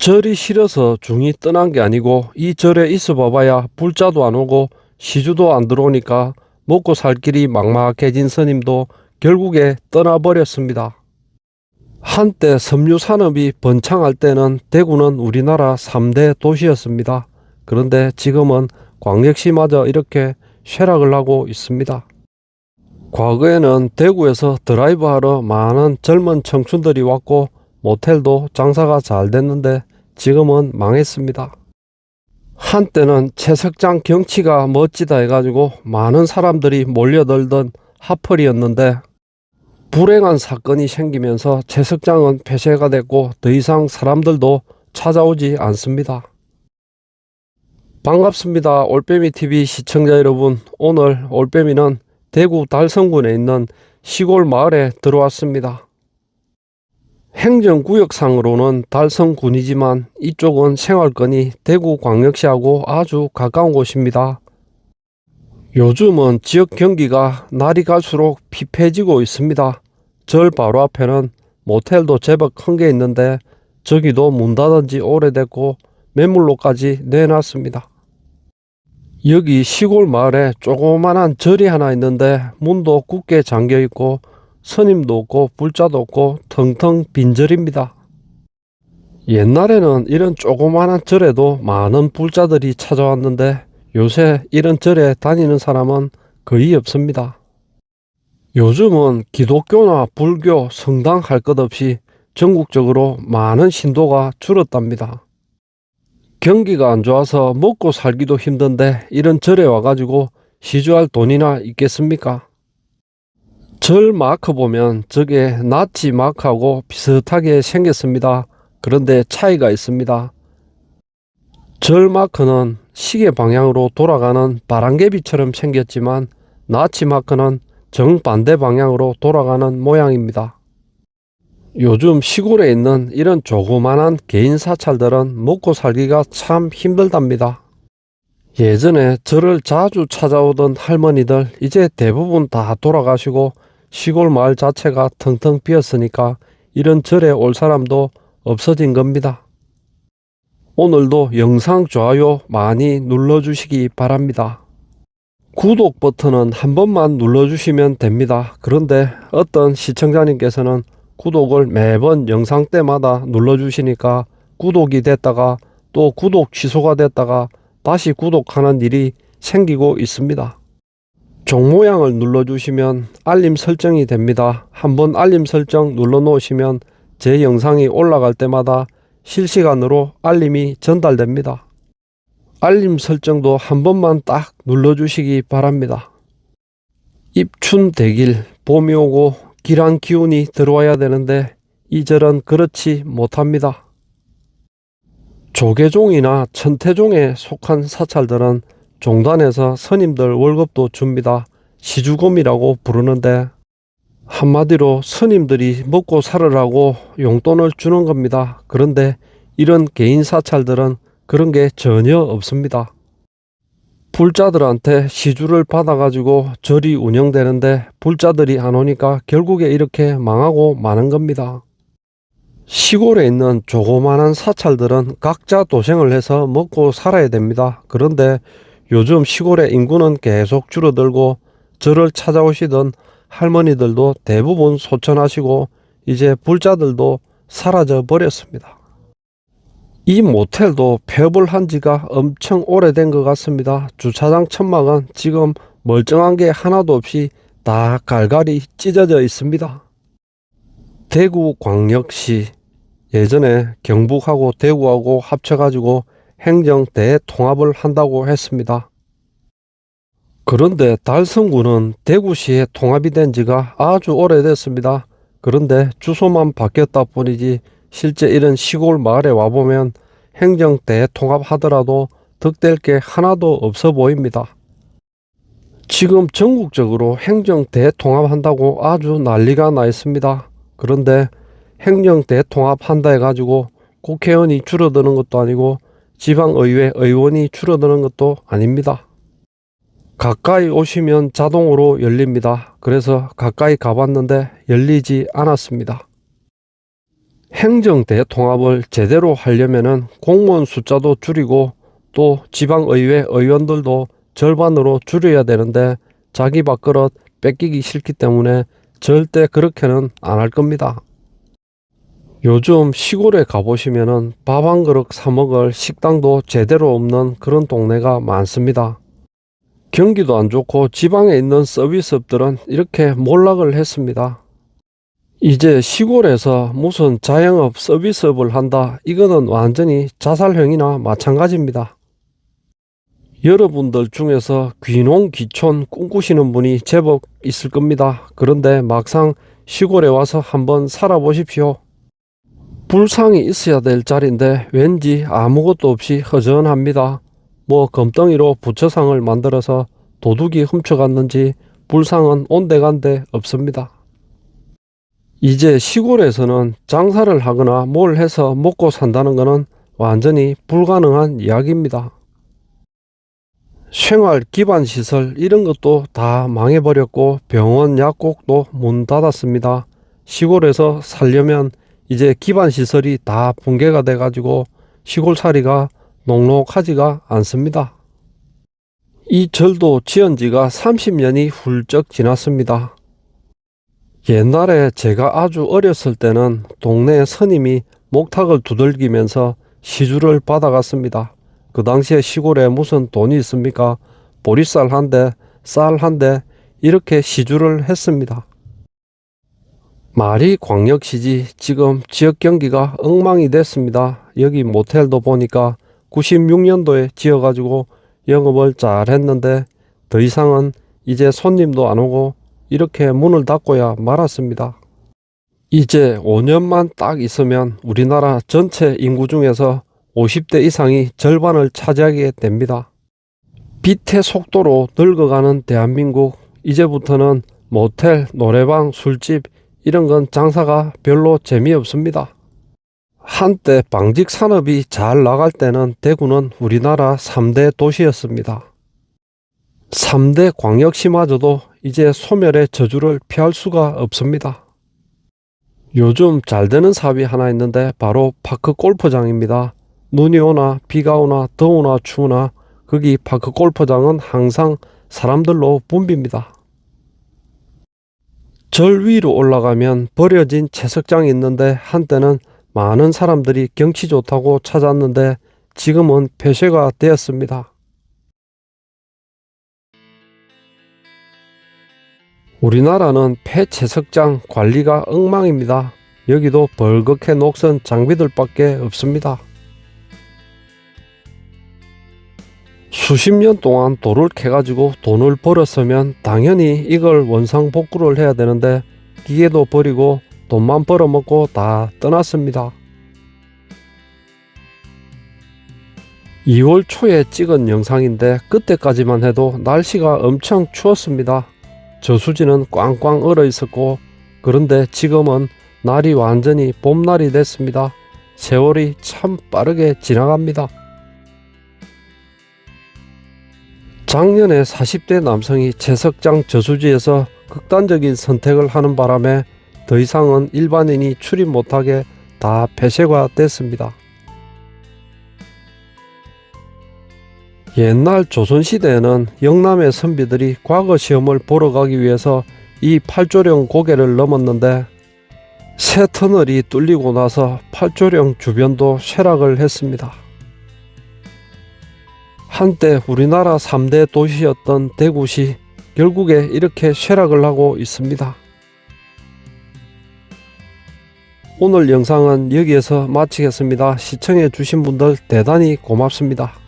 절이 싫어서 중이 떠난 게 아니고 이 절에 있어 봐봐야 불자도 안 오고 시주도 안 들어오니까 먹고 살 길이 막막해진 스님도 결국에 떠나버렸습니다. 한때 섬유 산업이 번창할 때는 대구는 우리나라 3대 도시였습니다. 그런데 지금은 광역시마저 이렇게 쇠락을 하고 있습니다. 과거에는 대구에서 드라이브하러 많은 젊은 청춘들이 왔고 모텔도 장사가 잘 됐는데 지금은 망했습니다. 한때는 채석장 경치가 멋지다 해가지고 많은 사람들이 몰려들던 하펄이었는데 불행한 사건이 생기면서 채석장은 폐쇄가 됐고 더 이상 사람들도 찾아오지 않습니다. 반갑습니다. 올빼미TV 시청자 여러분, 오늘 올빼미는 대구 달성군에 있는 시골 마을에 들어왔습니다. 행정구역상으로는 달성군이지만 이쪽은 생활권이 대구광역시하고 아주 가까운 곳입니다. 요즘은 지역 경기가 날이 갈수록 피폐해지고 있습니다. 절 바로 앞에는 모텔도 제법 큰 게 있는데 저기도 문 닫은 지 오래됐고 매물로까지 내놨습니다. 여기 시골 마을에 조그만한 절이 하나 있는데 문도 굳게 잠겨 있고 스님도 없고 불자도 없고 텅텅 빈 절입니다. 옛날에는 이런 조그만한 절에도 많은 불자들이 찾아왔는데 요새 이런 절에 다니는 사람은 거의 없습니다. 요즘은 기독교나 불교, 성당 할 것 없이 전국적으로 많은 신도가 줄었답니다. 경기가 안 좋아서 먹고 살기도 힘든데 이런 절에 와가지고 시주할 돈이나 있겠습니까? 절 마크 보면 저게 나치 마크하고 비슷하게 생겼습니다. 그런데 차이가 있습니다. 절 마크는 시계 방향으로 돌아가는 바람개비처럼 생겼지만 나치 마크는 정반대 방향으로 돌아가는 모양입니다. 요즘 시골에 있는 이런 조그만한 개인 사찰들은 먹고 살기가 참 힘들답니다. 예전에 절을 자주 찾아오던 할머니들 이제 대부분 다 돌아가시고 시골 마을 자체가 텅텅 비었으니까 이런 절에 올 사람도 없어진 겁니다. 오늘도 영상 좋아요 많이 눌러주시기 바랍니다. 구독 버튼은 한 번만 눌러주시면 됩니다. 그런데 어떤 시청자님께서는 구독을 매번 영상 때마다 눌러주시니까 구독이 됐다가 또 구독 취소가 됐다가 다시 구독하는 일이 생기고 있습니다. 종 모양을 눌러주시면 알림 설정이 됩니다. 한번 알림 설정 눌러 놓으시면 제 영상이 올라갈 때마다 실시간으로 알림이 전달됩니다. 알림 설정도 한 번만 딱 눌러주시기 바랍니다. 입춘대길, 봄이 오고 길한 기운이 들어와야 되는데 이 절은 그렇지 못합니다. 조계종이나 천태종에 속한 사찰들은 종단에서 스님들 월급도 줍니다. 시주금이라고 부르는데 한마디로 스님들이 먹고 살으라고 용돈을 주는 겁니다. 그런데 이런 개인 사찰들은 그런 게 전혀 없습니다. 불자들한테 시주를 받아가지고 절이 운영되는데 불자들이 안 오니까 결국에 이렇게 망하고 마는 겁니다. 시골에 있는 조그만한 사찰들은 각자 도생을 해서 먹고 살아야 됩니다. 그런데 요즘 시골의 인구는 계속 줄어들고 절을 찾아오시던 할머니들도 대부분 소천하시고 이제 불자들도 사라져 버렸습니다. 이 모텔도 폐업을 한 지가 엄청 오래된 것 같습니다. 주차장 천막은 지금 멀쩡한 게 하나도 없이 다 갈갈이 찢어져 있습니다. 대구광역시 예전에 경북하고 대구하고 합쳐가지고 행정 대통합을 한다고 했습니다. 그런데 달성군은 대구시에 통합이 된 지가 아주 오래됐습니다. 그런데 주소만 바뀌었다 뿐이지 실제 이런 시골 마을에 와보면 행정 대통합하더라도 득될 게 하나도 없어 보입니다. 지금 전국적으로 행정 대통합한다고 아주 난리가 나 있습니다. 그런데 행정 대통합한다 해가지고 국회의원이 줄어드는 것도 아니고 지방의회 의원이 줄어드는 것도 아닙니다. 가까이 오시면 자동으로 열립니다. 그래서 가까이 가봤는데 열리지 않았습니다. 행정 대통합을 제대로 하려면은 공무원 숫자도 줄이고 또 지방의회 의원들도 절반으로 줄여야 되는데 자기 밥그릇 뺏기기 싫기 때문에 절대 그렇게는 안 할 겁니다. 요즘 시골에 가보시면은 밥 한 그릇 사 먹을 식당도 제대로 없는 그런 동네가 많습니다. 경기도 안 좋고 지방에 있는 서비스업들은 이렇게 몰락을 했습니다. 이제 시골에서 무슨 자영업 서비스업을 한다, 이거는 완전히 자살행위나 마찬가지입니다. 여러분들 중에서 귀농귀촌 꿈꾸시는 분이 제법 있을 겁니다. 그런데 막상 시골에 와서 한번 살아보십시오. 불상이 있어야 될 자리인데 왠지 아무것도 없이 허전합니다. 뭐 금덩이로 부처상을 만들어서 도둑이 훔쳐갔는지 불상은 온데간데 없습니다. 이제 시골에서는 장사를 하거나 뭘 해서 먹고 산다는 것은 완전히 불가능한 이야기입니다. 생활 기반 시설 이런 것도 다 망해버렸고 병원 약국도 문 닫았습니다. 시골에서 살려면 이제 기반 시설이 다 붕괴가 돼가지고 시골살이가 녹록하지가 않습니다. 이 절도 지은 지가 30년이 훌쩍 지났습니다. 옛날에 제가 아주 어렸을 때는 동네 스님이 목탁을 두들기면서 시주를 받아갔습니다. 그 당시에 시골에 무슨 돈이 있습니까? 보리쌀 한 대, 쌀 한 대 이렇게 시주를 했습니다. 말이 광역시지 지금 지역 경기가 엉망이 됐습니다. 여기 모텔도 보니까 96년도에 지어가지고 영업을 잘 했는데 더 이상은 이제 손님도 안 오고 이렇게 문을 닫고야 말았습니다. 이제 5년만 딱 있으면 우리나라 전체 인구 중에서 50대 이상이 절반을 차지하게 됩니다. 빛의 속도로 늙어가는 대한민국, 이제부터는 모텔, 노래방, 술집 이런 건 장사가 별로 재미없습니다. 한때 방직 산업이 잘 나갈 때는 대구는 우리나라 3대 도시였습니다. 3대 광역시마저도 이제 소멸의 저주를 피할 수가 없습니다. 요즘 잘 되는 사업이 하나 있는데 바로 파크 골프장입니다. 눈이 오나 비가 오나 더우나 추우나 거기 파크 골프장은 항상 사람들로 붐빕니다. 절 위로 올라가면 버려진 채석장이 있는데 한때는 많은 사람들이 경치 좋다고 찾았는데 지금은 폐쇄가 되었습니다. 우리나라는 폐채석장 관리가 엉망입니다. 여기도 벌겋게 녹슨 장비들밖에 없습니다. 수십 년 동안 돌을 캐가지고 돈을 벌었으면 당연히 이걸 원상복구를 해야 되는데 기계도 버리고 돈만 벌어먹고 다 떠났습니다. 2월 초에 찍은 영상인데 그때까지만 해도 날씨가 엄청 추웠습니다. 저수지는 꽝꽝 얼어 있었고 그런데 지금은 날이 완전히 봄날이 됐습니다. 세월이 참 빠르게 지나갑니다. 작년에 40대 남성이 채석장 저수지에서 극단적인 선택을 하는 바람에 더 이상은 일반인이 출입 못하게 다 폐쇄가 됐습니다. 옛날 조선시대에는 영남의 선비들이 과거 시험을 보러 가기 위해서 이 팔조령 고개를 넘었는데 새 터널이 뚫리고 나서 팔조령 주변도 쇠락을 했습니다. 한때 우리나라 3대 도시였던 대구시 결국에 이렇게 쇠락을 하고 있습니다. 오늘 영상은 여기에서 마치겠습니다. 시청해 주신 분들 대단히 고맙습니다.